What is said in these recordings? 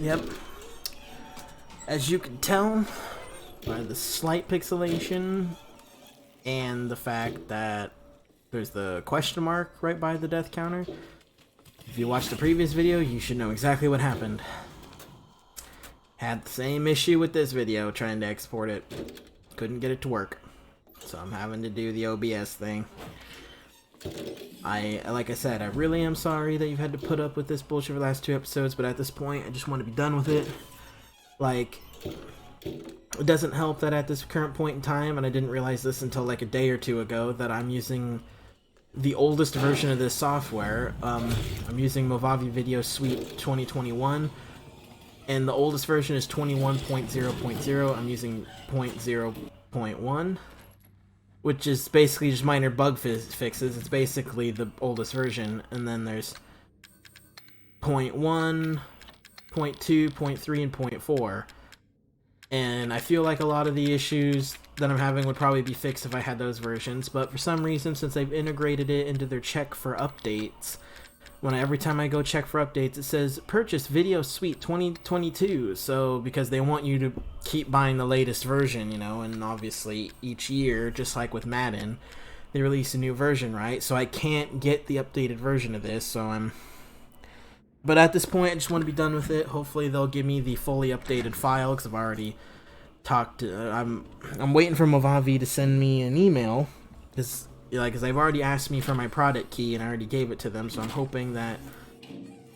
Yep. As you can tell by the slight pixelation and the fact that there's the question mark right by the death counter. If you watched the previous video, you should know exactly what happened. Had the same issue with this video trying to export it. Couldn't get it to work. So I'm having to do the OBS thing. Like I said, I really am sorry that you've had to put up with this bullshit for the last 2 episodes, but at this point, I just want to be done with it. Like, it doesn't help that at this current point in time, and I didn't realize this until like a day or 2 ago, that I'm using the oldest version of this software. I'm using Movavi Video Suite 2021, and the oldest version is 21.0.0. I'm using 0.0.1. Which is basically just minor bug fixes. It's basically the oldest version. And then there's 0.1, 0.2, 0.3, and 0.4. And I feel like a lot of the issues that I'm having would probably be fixed if I had those versions. But for some reason, since they've integrated it into their check for updates, every time I go check for updates, it says purchase Video Suite 2022. So because they want you to keep buying the latest version, you know, and obviously each year, just like with Madden, they release a new version, right? So I can't get the updated version of this, but at this point, I just want to be done with it. Hopefully they'll give me the fully updated file, because I've already talked I'm waiting for Movavi to send me an email, because they've already asked me for my product key, and I already gave it to them, so I'm hoping that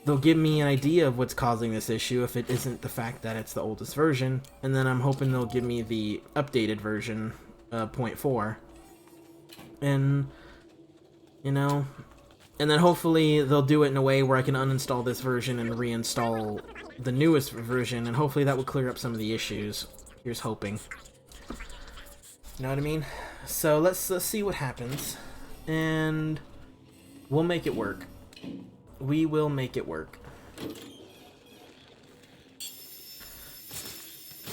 they'll give me an idea of what's causing this issue, if it isn't the fact that it's the oldest version, and then I'm hoping they'll give me the updated version, 0.4, and, you know, and then hopefully they'll do it in a way where I can uninstall this version and reinstall the newest version, and hopefully that will clear up some of the issues. Here's hoping. You know what I mean? So let's see what happens, and we'll make it work. We will make it work.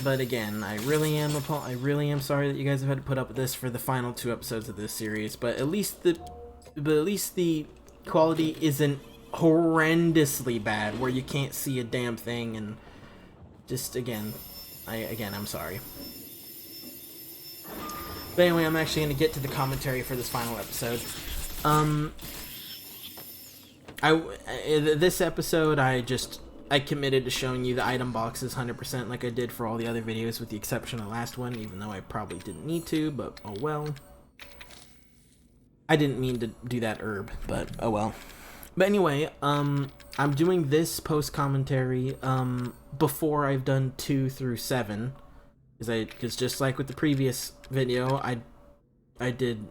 But again, I really am sorry that you guys have had to put up with this for the final 2 episodes of this series. But at least the quality isn't horrendously bad, where you can't see a damn thing. And just I'm sorry. But anyway, I'm actually going to get to the commentary for this final episode. This episode, I committed to showing you the item boxes 100% like I did for all the other videos, with the exception of the last one, even though I probably didn't need to, but oh well. I didn't mean to do that, but oh well. But anyway, I'm doing this post-commentary before I've done 2 through 7. Because just like with the previous video, I did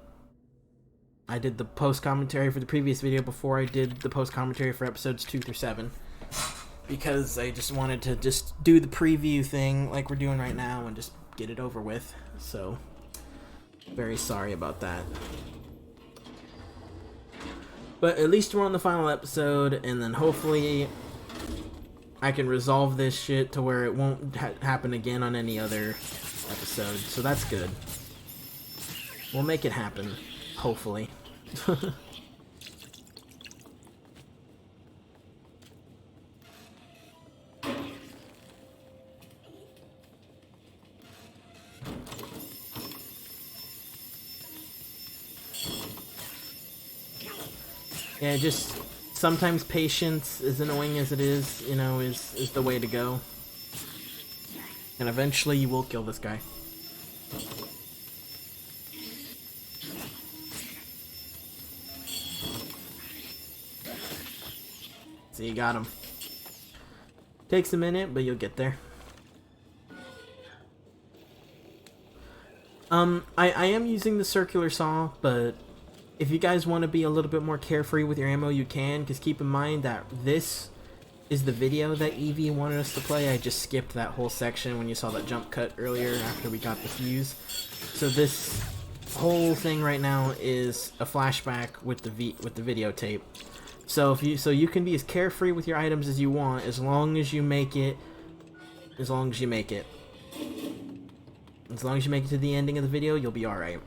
the post commentary for the previous video before I did the post commentary for episodes 2 through 7, because I just wanted to just do the preview thing like we're doing right now and just get it over with. So very sorry about that. But at least we're on the final episode, and then hopefully I can resolve this shit to where it won't happen again on any other episode. So that's good. We'll make it happen, hopefully. Yeah, just sometimes patience, as annoying as it is, you know, is the way to go. And eventually you will kill this guy. So you got him. Takes a minute, but you'll get there. I am using the circular saw, but if you guys want to be a little bit more carefree with your ammo, you can, because keep in mind that this is the video that Evie wanted us to play. I just skipped that whole section when you saw that jump cut earlier after we got the fuse. So this whole thing right now is a flashback with the videotape. So you can be as carefree with your items as you want, as long as you make it. As long as you make it to the ending of the video, you'll be alright.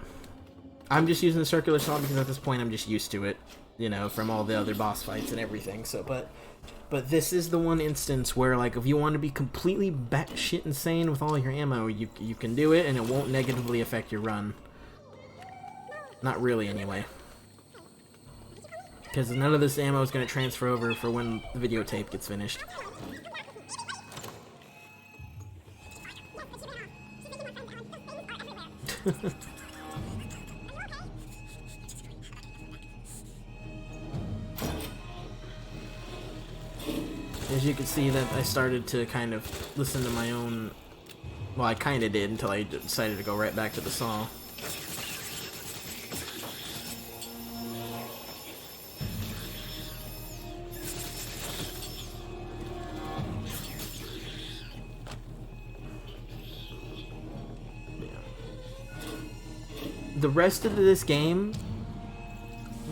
I'm just using the circular saw because at this point I'm just used to it. you know, from all the other boss fights and everything. So, but this is the one instance where, like, if you want to be completely batshit insane with all your ammo, you can do it, and it won't negatively affect your run. Not really, anyway. Because none of this ammo is going to transfer over for when the videotape gets finished. As you can see, that I started to kind of listen to my own... Well, I kind of did until I decided to go right back to the saw. The rest of this game,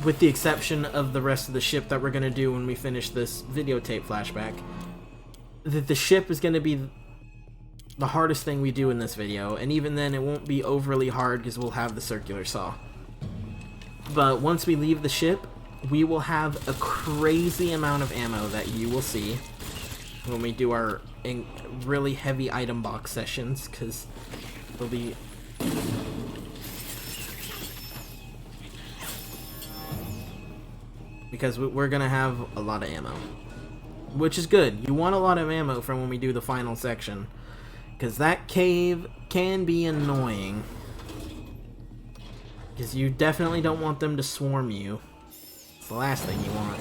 with the exception of the rest of the ship that we're going to do when we finish this videotape flashback, the ship is going to be the hardest thing we do in this video, and even then it won't be overly hard because we'll have the circular saw. But once we leave the ship, we will have a crazy amount of ammo that you will see when we do our really heavy item box sessions, because there'll be... Because we're gonna have a lot of ammo, which is good. You want a lot of ammo from when we do the final section, because that cave can be annoying, because you definitely don't want them to swarm you. It's the last thing you want.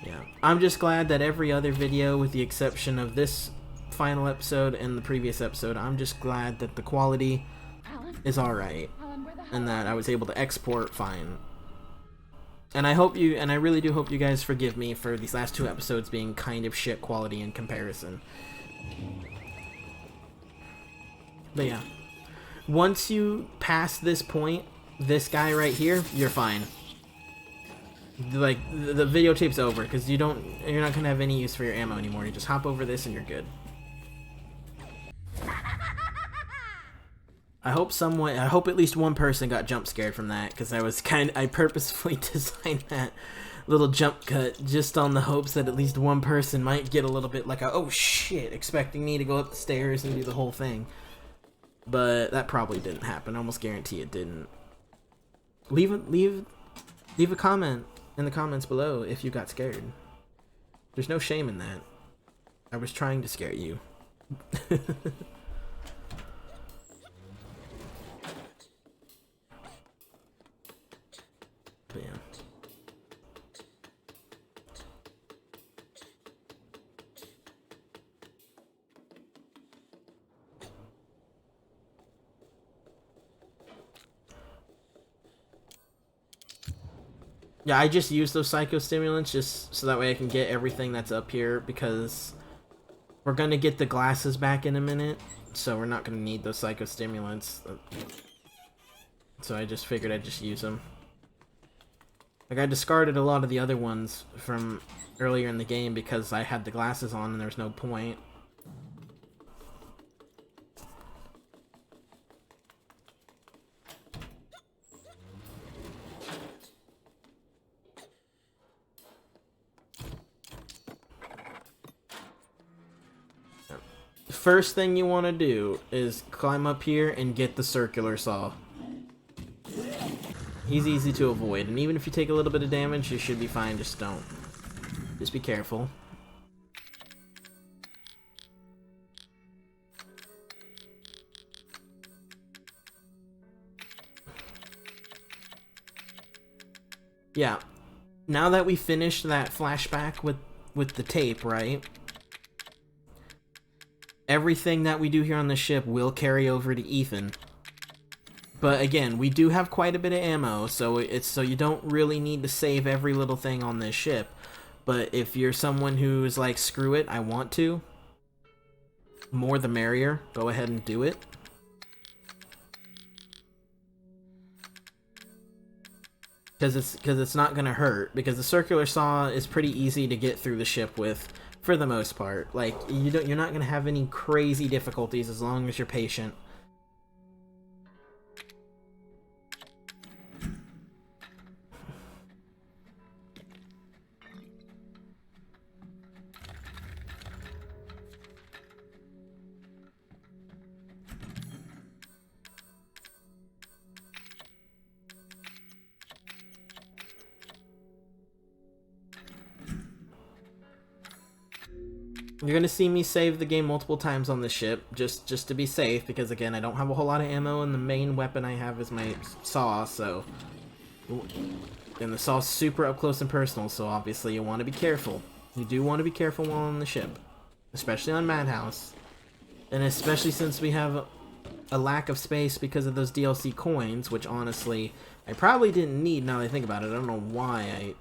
Yeah, I'm just glad that every other video, with the exception of this final episode and the previous episode, I'm just glad that the quality is alright, and that I was able to export fine. And I really do hope you guys forgive me for these last two episodes being kind of shit quality in comparison. But yeah, once you pass this point, this guy right here, you're fine. Like, the videotape's over, because you're not gonna have any use for your ammo anymore. You just hop over this and you're good. I hope at least one person got jump scared from that, because I purposefully designed that little jump cut just on the hopes that at least one person might get a little bit like a, oh shit, expecting me to go up the stairs and do the whole thing. But that probably didn't happen. I almost guarantee it didn't. Leave a comment in the comments below if you got scared. There's no shame in that. I was trying to scare you. But yeah. Yeah, I just use those psychostimulants just so that way I can get everything that's up here, because we're gonna get the glasses back in a minute, so we're not gonna need those psychostimulants. So I just figured I'd just use them. Like, I discarded a lot of the other ones from earlier in the game because I had the glasses on and there's no point. First thing you want to do is climb up here and get the circular saw. He's easy to avoid, and even if you take a little bit of damage, you should be fine. Just be careful. Yeah, now that we finished that flashback with the tape, right? Everything that we do here on the ship will carry over to Ethan. But again, we do have quite a bit of ammo, so you don't really need to save every little thing on this ship. But if you're someone who's like, screw it, I want to, more the merrier, go ahead and do it. Because it's not gonna hurt, because the circular saw is pretty easy to get through the ship with, for the most part. Like, you're not gonna have any crazy difficulties as long as you're patient You're gonna see me save the game multiple times on the ship, just to be safe, because again, I don't have a whole lot of ammo, and the main weapon I have is my saw, so... And the saw's super up close and personal, so obviously you want to be careful. You do want to be careful while on the ship. Especially on Madhouse. And especially since we have a lack of space because of those DLC coins, which honestly, I probably didn't need now that I think about it. I don't know why I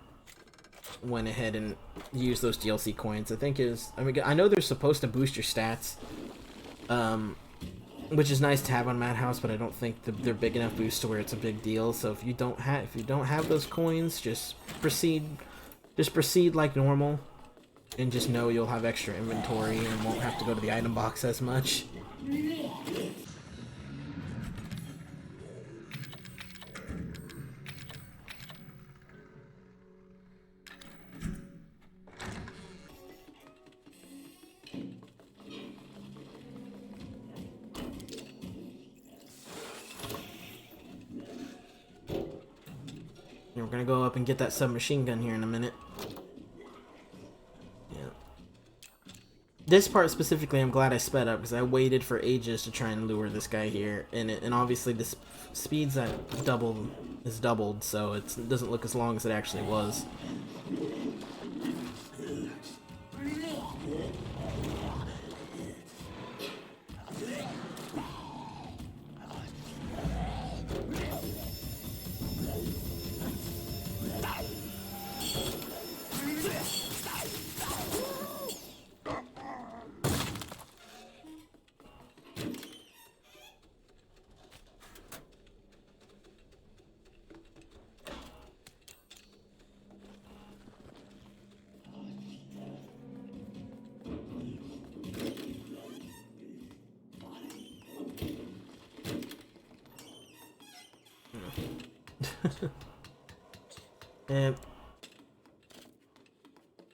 went ahead and used those DLC coins. I think I know they're supposed to boost your stats, which is nice to have on Madhouse, but I don't think they're big enough boosts to where it's a big deal. So if you don't have those coins, just proceed like normal, and just know you'll have extra inventory and won't have to go to the item box as much. We're gonna go up and get that submachine gun here in a minute. Yeah. This part specifically, I'm glad I sped up because I waited for ages to try and lure this guy here, and obviously the speed's at doubled, so it doesn't look as long as it actually was.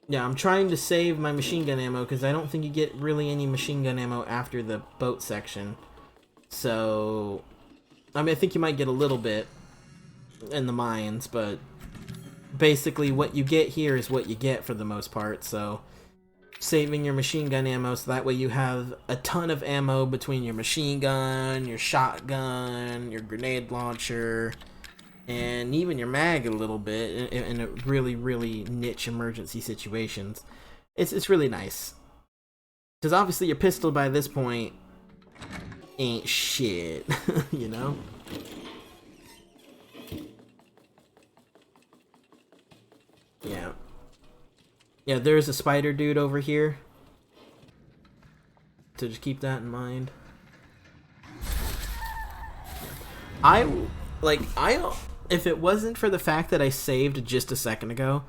Yeah, I'm trying to save my machine gun ammo because I don't think you get really any machine gun ammo after the boat section. So, I mean, I think you might get a little bit in the mines, but basically what you get here is what you get for the most part. So, saving your machine gun ammo so that way you have a ton of ammo between your machine gun, your shotgun, your grenade launcher, and even your mag a little bit in a really niche emergency situations. It's really nice. Because obviously your pistol by this point ain't shit, you know? Yeah. Yeah, there's a spider dude over here. So just keep that in mind. If it wasn't for the fact that I saved just a second ago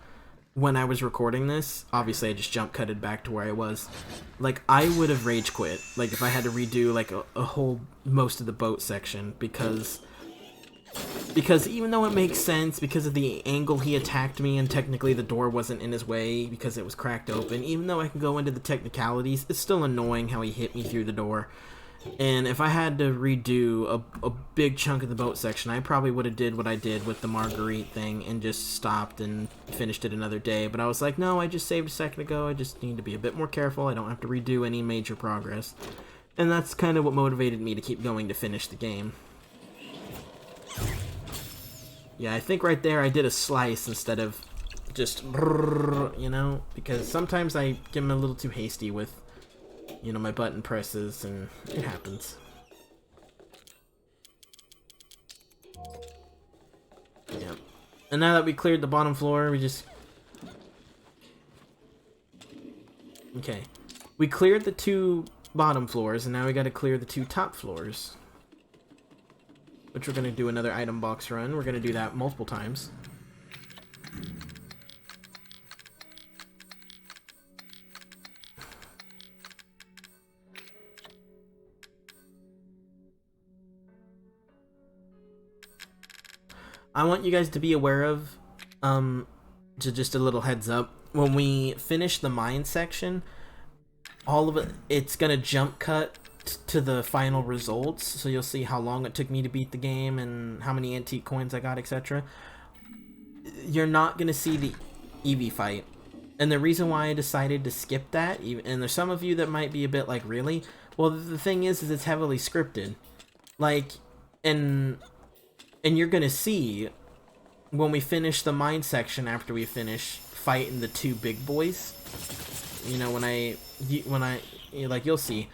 when I was recording this, obviously I just jump cutted back to where I was. Like, I would have rage quit. Like, if I had to redo like a whole most of the boat section because even though it makes sense because of the angle he attacked me and technically the door wasn't in his way because it was cracked open, even though I can go into the technicalities, it's still annoying how he hit me through the door. And if I had to redo a big chunk of the boat section, I probably would have did what I did with the Marguerite thing and just stopped and finished it another day. But I was like, no, I just saved a second ago. I just need to be a bit more careful. I don't have to redo any major progress. And that's kind of what motivated me to keep going to finish the game. Yeah, I think right there I did a slice instead of just, you know, because sometimes I get a little too hasty with, you know, my button presses, and it happens. Yeah. And now that we cleared the bottom floor, we just... Okay. We cleared the 2 bottom floors, and now we gotta clear the 2 top floors. Which we're gonna do another item box run. We're gonna do that multiple times. I want you guys to be aware of, just a little heads up, when we finish the mine section, all of it's gonna jump cut to the final results, so you'll see how long it took me to beat the game and how many antique coins I got, etc. You're not gonna see the Eevee fight. And the reason why I decided to skip that, and there's some of you that might be a bit like, really? Well, the thing is it's heavily scripted. Like, and you're gonna see when we finish the mine section after we finish fighting the two big boys. You know, like, you'll see.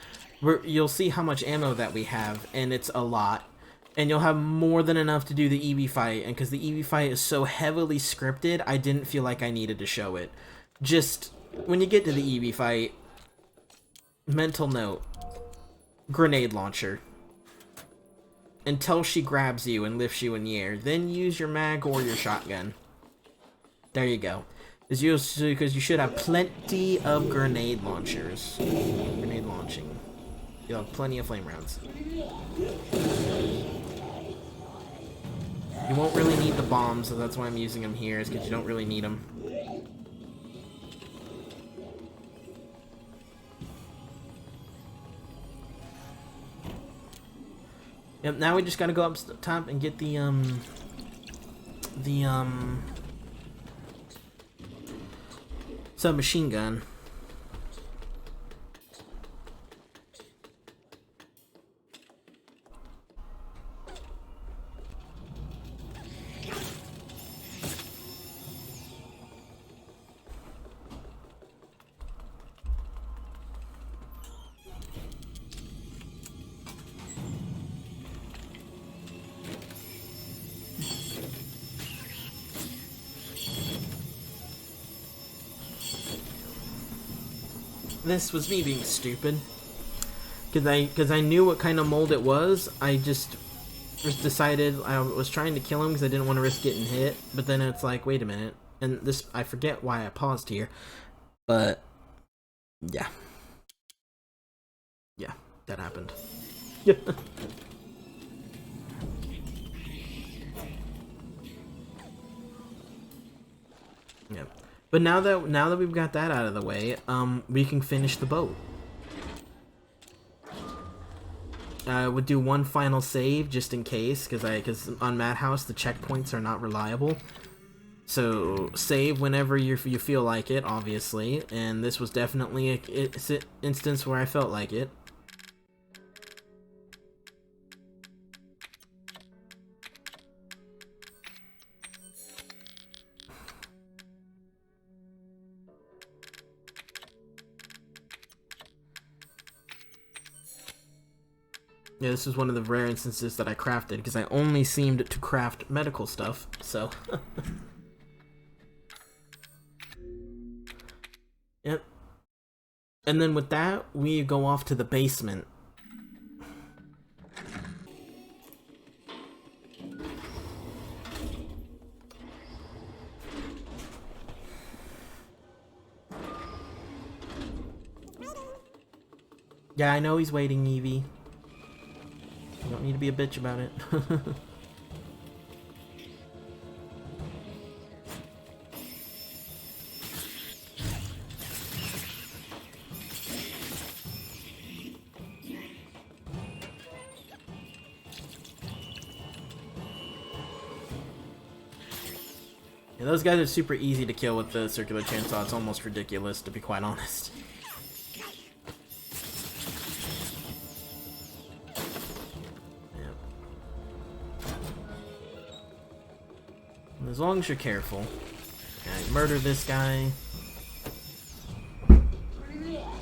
You'll see how much ammo that we have, and it's a lot. And you'll have more than enough to do the Eevee fight, and because the Eevee fight is so heavily scripted, I didn't feel like I needed to show it. Just, when you get to the Eevee fight, mental note, grenade launcher. Until she grabs you and lifts you in the air, then use your mag or your shotgun. There you go. Because you should have plenty of grenade launchers. Grenade launching. You'll have plenty of flame rounds. You won't really need the bombs, so that's why I'm using them here, is because you don't really need them. Yep, now we just gotta go up top and get the submachine gun. This was me being stupid. Because I knew what kind of mold it was. I just decided I was trying to kill him because I didn't want to risk getting hit. But then it's like, wait a minute. And this, I forget why I paused here. But, yeah. Yeah, that happened. Yep. But now that we've got that out of the way, we can finish the boat. I would do one final save just in case, because on Madhouse the checkpoints are not reliable. So save whenever you feel like it, obviously, and this was definitely an instance where I felt like it. Yeah, this is one of the rare instances that I crafted, because I only seemed to craft medical stuff, so... Yep. And then with that, we go off to the basement. Yeah, I know he's waiting, Eevee. You don't need to be a bitch about it. Yeah, those guys are super easy to kill with the circular chainsaw. It's almost ridiculous, to be quite honest. As long as you're careful. Okay, murder this guy.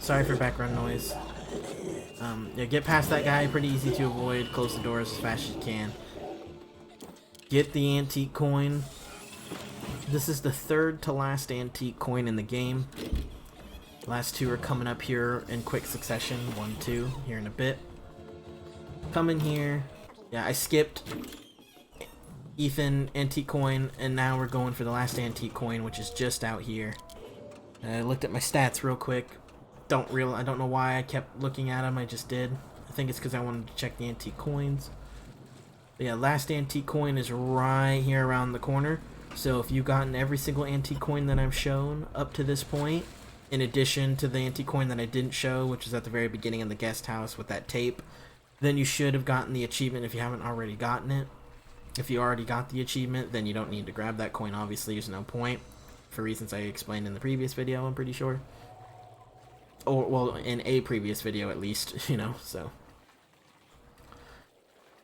Sorry for background noise. Yeah, get past that guy, pretty easy to avoid. Close the doors as fast as you can. Get the antique coin. This is the third to last antique coin in the game. The last two are coming up here in quick succession. 1, 2, here in a bit. Come in here. Yeah, I skipped Ethan antique coin, and now we're going for the last antique coin, which is just out here. I looked at my stats real quick. I don't know why I kept looking at them. I just did. I think it's because I wanted to check the antique coins. But yeah, last antique coin is right here around the corner. So if you've gotten every single antique coin that I've shown up to this point, in addition to the antique coin that I didn't show, which is at the very beginning of the guest house with that tape, then you should have gotten the achievement if you haven't already gotten it. If you already got the achievement, then you don't need to grab that coin, obviously, there's no point. for reasons I explained in the previous video, I'm pretty sure. Or, well, in a previous video at least, you know, so.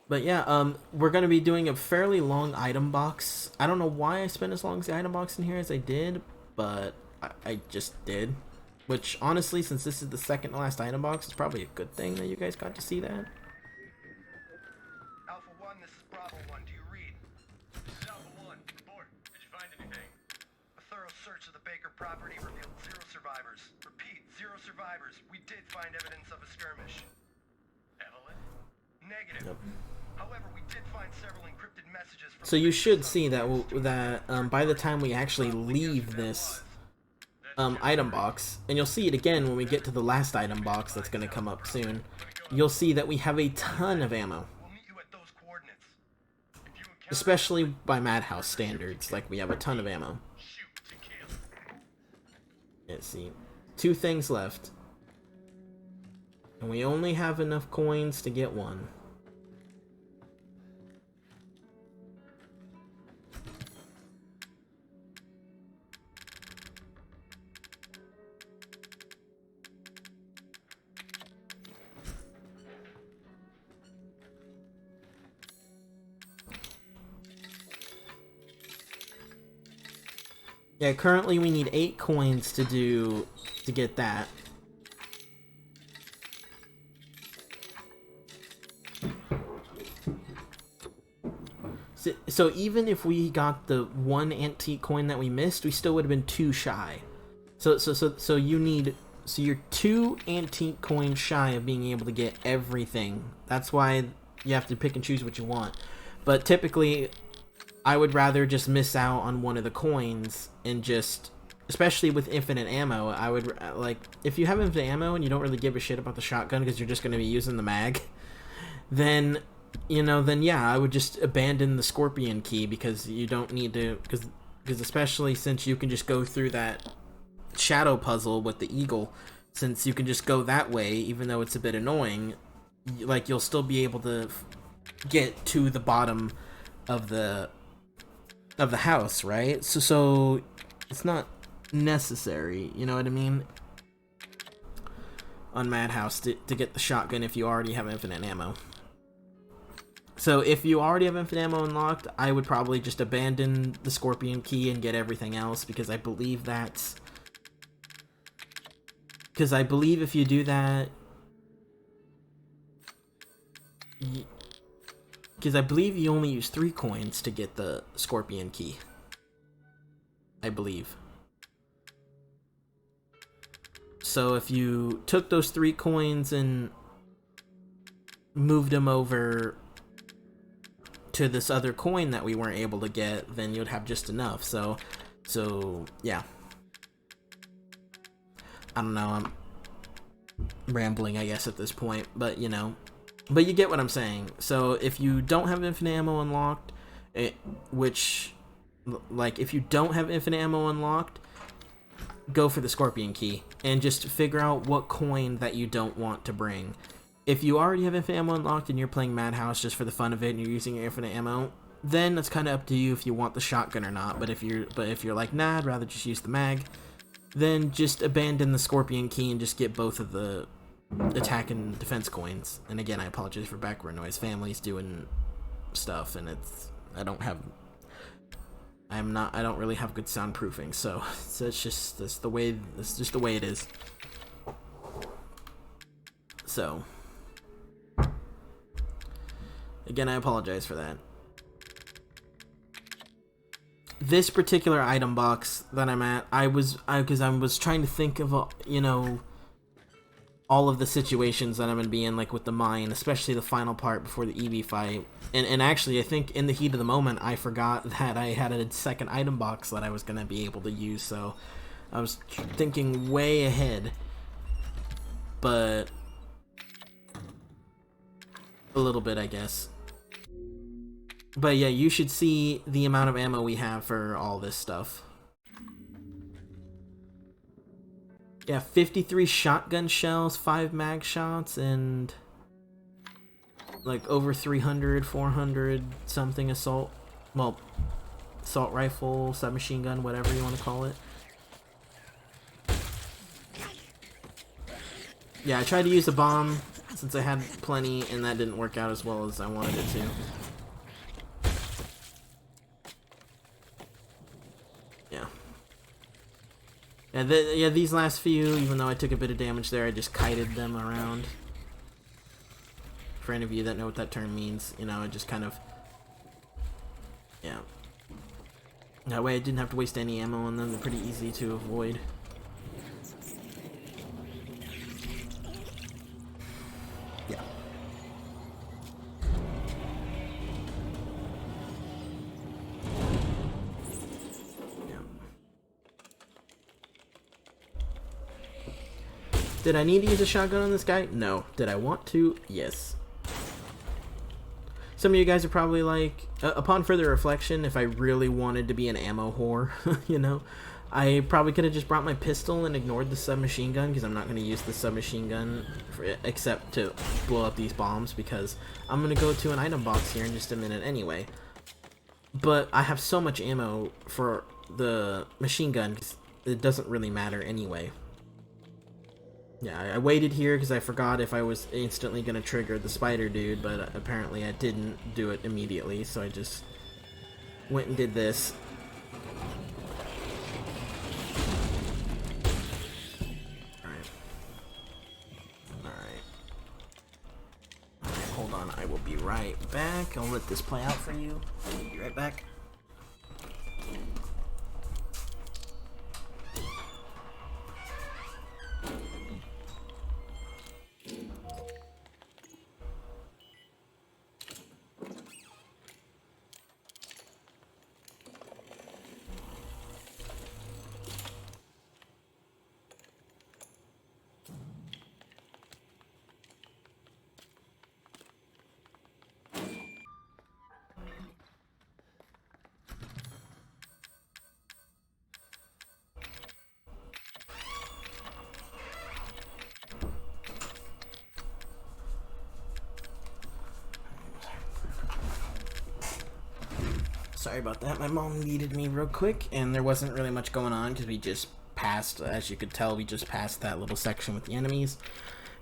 But yeah, we're going to be doing a fairly long item box. I don't know why I spent as long as the item box in here as I did, but I just did. Which, honestly, since this is the second to last item box, it's probably a good thing that you guys got to see that. Alpha 1, this is Bravo 1. Do you read? This is Alpha 1. Report. Did you find anything? A thorough search of the Baker property revealed 0 survivors. Repeat, 0 survivors. We did find evidence of a skirmish. Evelyn? Negative. Yep. However, we did find several encrypted messages from... So you should see that by the time we actually leave this item box, and you'll see it again when we get to the last item box that's going to come up soon, you'll see that we have a ton of ammo. Especially by Madhouse standards, like we have a ton of ammo. Let's see. 2 things left. And we only have enough coins to get one. Yeah, currently we need 8 coins to get that. So even if we got the 1 antique coin that we missed, we still would have been 2 shy. So you're 2 antique coins shy of being able to get everything. That's why you have to pick and choose what you want. But typically, I would rather just miss out on one of the coins and just, especially with infinite ammo, I would, like, if you have infinite ammo and you don't really give a shit about the shotgun because you're just going to be using the mag, then, you know, then yeah, I would just abandon the scorpion key because you don't need to, because especially since you can just go through that shadow puzzle with the eagle, since you can just go that way, even though it's a bit annoying, like, you'll still be able to get to the bottom of the house, right? So it's not necessary, you know what I mean, on Madhouse to get the shotgun if you already have infinite ammo. So if you already have infinite ammo unlocked, I would probably just abandon the scorpion key and get everything else, because I believe if you do that, because I believe you only use 3 coins to get the scorpion key. I believe. So if you took those 3 coins and moved them over to this other coin that we weren't able to get, then you'd have just enough. So yeah. I don't know, I'm rambling, I guess, at this point, but you know. But you get what I'm saying. So if you don't have infinite ammo unlocked, if you don't have infinite ammo unlocked, go for the scorpion key and just figure out what coin that you don't want to bring. If you already have infinite ammo unlocked and you're playing Madhouse just for the fun of it and you're using your infinite ammo, then it's kind of up to you if you want the shotgun or not. But if you're like, nah, I'd rather just use the mag, then just abandon the scorpion key and just get both of the attack and defense coins. And again, I apologize for background noise. Family's doing stuff, and I don't really have good soundproofing, so it's just the way it is. So again, I apologize for that. This particular item box that I'm at, because I was trying to think of all of the situations that I'm gonna be in, like with the mine, especially the final part before the Eevee fight. And actually, I think in the heat of the moment, I forgot that I had a second item box that I was gonna be able to use. So I was thinking way ahead, but a little bit, I guess. But yeah, you should see the amount of ammo we have for all this stuff. Yeah, 53 shotgun shells, 5 mag shots, and like over 300, 400 something assault. Well, assault rifle, submachine gun, whatever you want to call it. Yeah, I tried to use a bomb since I had plenty, and that didn't work out as well as I wanted it to. Yeah, these last few, even though I took a bit of damage there, I just kited them around. For any of you that know what that term means, you know, I just kind of... Yeah. That way I didn't have to waste any ammo on them, they're pretty easy to avoid. Yeah. Did I need to use a shotgun on this guy? No. Did I want to? Yes. Some of you guys are probably like, upon further reflection, if I really wanted to be an ammo whore, you know, I probably could have just brought my pistol and ignored the submachine gun, because I'm not going to use the submachine gun except to blow up these bombs, because I'm going to go to an item box here in just a minute anyway. But I have so much ammo for the machine gun, 'cause it doesn't really matter anyway. Yeah, I waited here because I forgot if I was instantly going to trigger the spider dude, but apparently I didn't do it immediately, so I just went and did this. Alright. Alright. Alright, hold on, I will be right back. I'll let this play out for you. I'll be right back. Sorry about that, my mom needed me real quick, and there wasn't really much going on because we just passed, as you could tell, we just passed that little section with the enemies,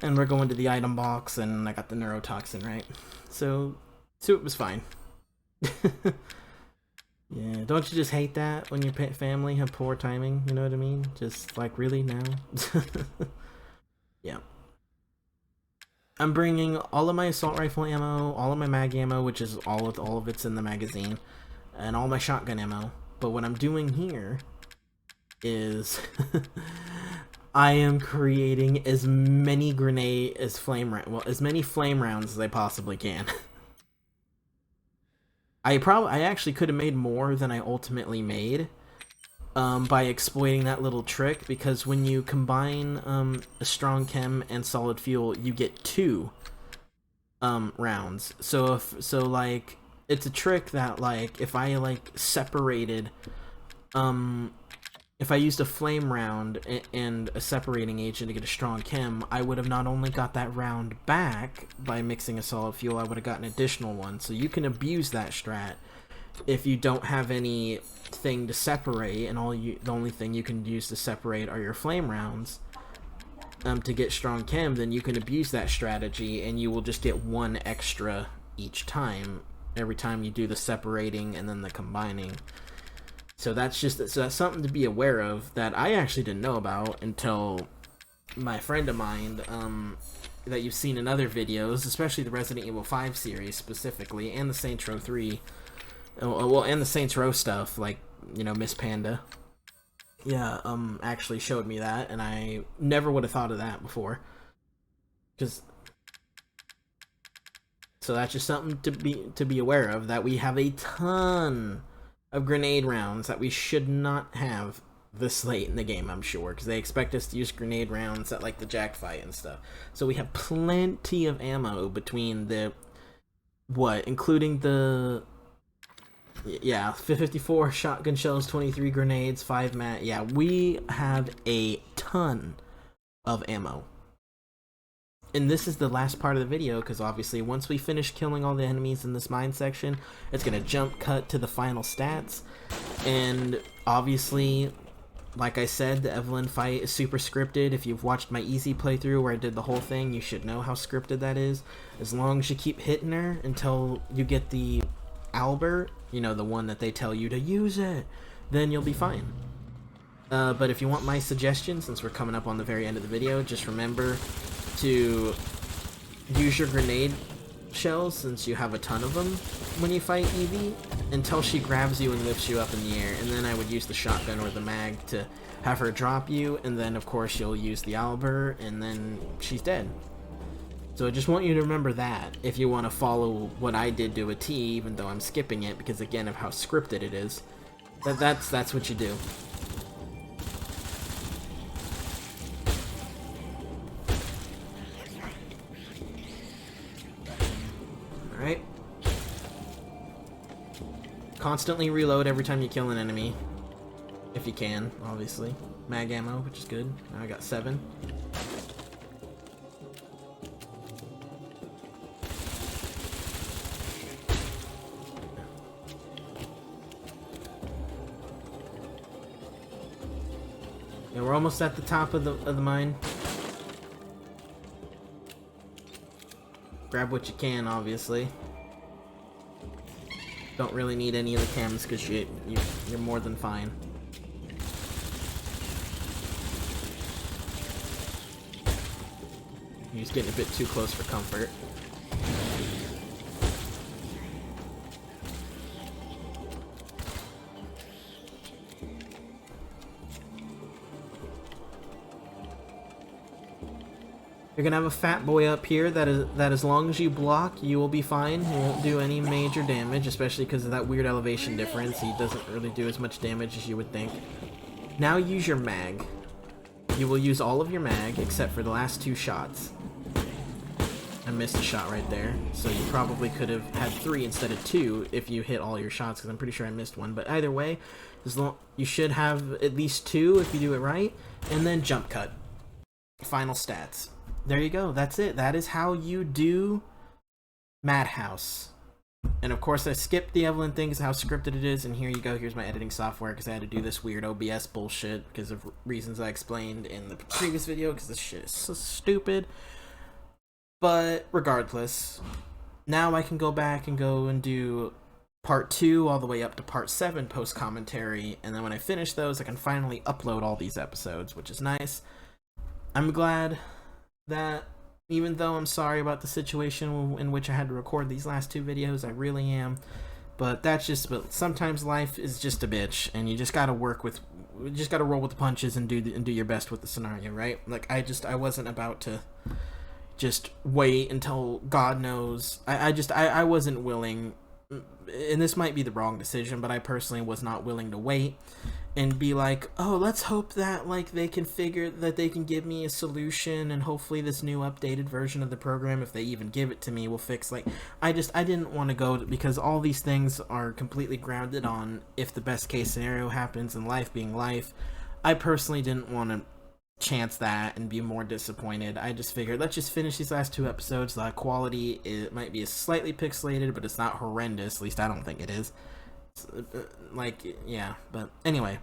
and we're going to the item box, and I got the neurotoxin, right? So it was fine. Yeah, don't you just hate that when your family have poor timing, you know what I mean? Just like, really, now? Yeah. I'm bringing all of my assault rifle ammo, all of my mag ammo, which is all of it's in the magazine, and all my shotgun ammo. But what I'm doing here is I am creating as many as many flame rounds as I possibly can. I actually could have made more than I ultimately made by exploiting that little trick, because when you combine a strong chem and solid fuel, you get 2 rounds. So like, it's a trick that, like, if I like separated, if I used a flame round and a separating agent to get a strong chem, I would have not only got that round back by mixing a solid fuel, I would have gotten an additional one. So you can abuse that strat if you don't have anything to separate, and the only thing you can use to separate are your flame rounds to get strong chem. Then you can abuse that strategy, and you will just get 1 extra each time, every time you do the separating and then the combining. So that's something to be aware of that I actually didn't know about until my friend of mine that you've seen in other videos, especially the Resident Evil 5 series specifically, and the Saints Row 3, well, and the Saints Row stuff, like, you know, Miss Panda. Yeah, actually showed me that, and I never would have thought of that before. So that's just something to be aware of, that we have a ton of grenade rounds that we should not have this late in the game, I'm sure, because they expect us to use grenade rounds at, like, the Jack fight and stuff. So we have plenty of ammo between including the, yeah, 54 shotgun shells, 23 grenades, 5 yeah, we have a ton of ammo. And this is the last part of the video, because obviously once we finish killing all the enemies in this mine section, it's going to jump cut to the final stats. And obviously, like I said, the Evelyn fight is super scripted. If you've watched my easy playthrough where I did the whole thing, you should know how scripted that is. As long as you keep hitting her until you get the Albert, you know, the one that they tell you to use it, then you'll be fine. But if you want my suggestion, since we're coming up on the very end of the video, just remember to use your grenade shells, since you have a ton of them when you fight Evie, until she grabs you and lifts you up in the air, and then I would use the shotgun or the mag to have her drop you, and then of course you'll use the Albert, and then she's dead. So I just want you to remember that if you want to follow what I did to a T, even though I'm skipping it because again of how scripted it is. That's what you do. Alright. Constantly reload every time you kill an enemy. If you can, obviously. Mag ammo, which is good. Now I got 7. Yeah, we're almost at the top of the mine. Grab what you can, obviously. Don't really need any of the chems because you're more than fine. You're just getting a bit too close for comfort. You're gonna have a fat boy up here that as long as you block, you will be fine. He won't do any major damage, especially because of that weird elevation difference. He doesn't really do as much damage as you would think. Now use your mag. You will use all of your mag except for the last 2 shots. I missed a shot right there, so you probably could have had 3 instead of 2 if you hit all your shots, because I'm pretty sure I missed one. But either way, you should have at least 2 if you do it right, and then jump cut. Final stats. There you go, that's it. That is how you do Madhouse. And of course I skipped the Evelyn thing because how scripted it is, and here you go, here's my editing software because I had to do this weird OBS bullshit because of reasons I explained in the previous video because this shit is so stupid. But regardless, now I can go back and do part 2 all the way up to part 7 post-commentary, and then when I finish those I can finally upload all these episodes, which is nice. I'm glad that even though I'm sorry about the situation in which I had to record these last 2 videos, I really am. But but sometimes life is just a bitch, and you just gotta roll with the punches and do your best with the scenario, right? Like I wasn't about to just wait until God knows. I wasn't willing, and this might be the wrong decision, but I personally was not willing to wait and be like, oh, let's hope that like they can give me a solution, and hopefully this new updated version of the program, if they even give it to me, will fix. Like I didn't want to go because all these things are completely grounded on if the best case scenario happens, and life being life. I personally didn't want to chance that and be more disappointed. I just figured let's just finish these last 2 episodes. The quality, it might be slightly pixelated, but it's not horrendous. At least I don't think it is. Like, yeah, but anyway,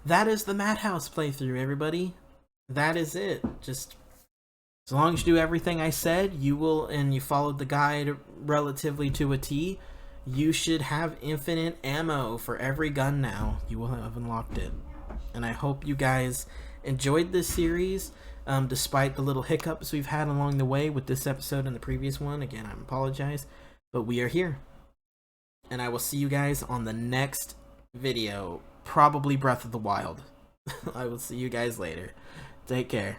that is the Madhouse playthrough, everybody. That is it. Just as long as you do everything I said, and you followed the guide relatively to a T, you should have infinite ammo for every gun now. You will have unlocked it. And I hope you guys enjoyed this series, despite the little hiccups we've had along the way with this episode and the previous one. Again, I apologize, but we are here. And I will see you guys on the next video, probably Breath of the Wild. I will see you guys later. Take care.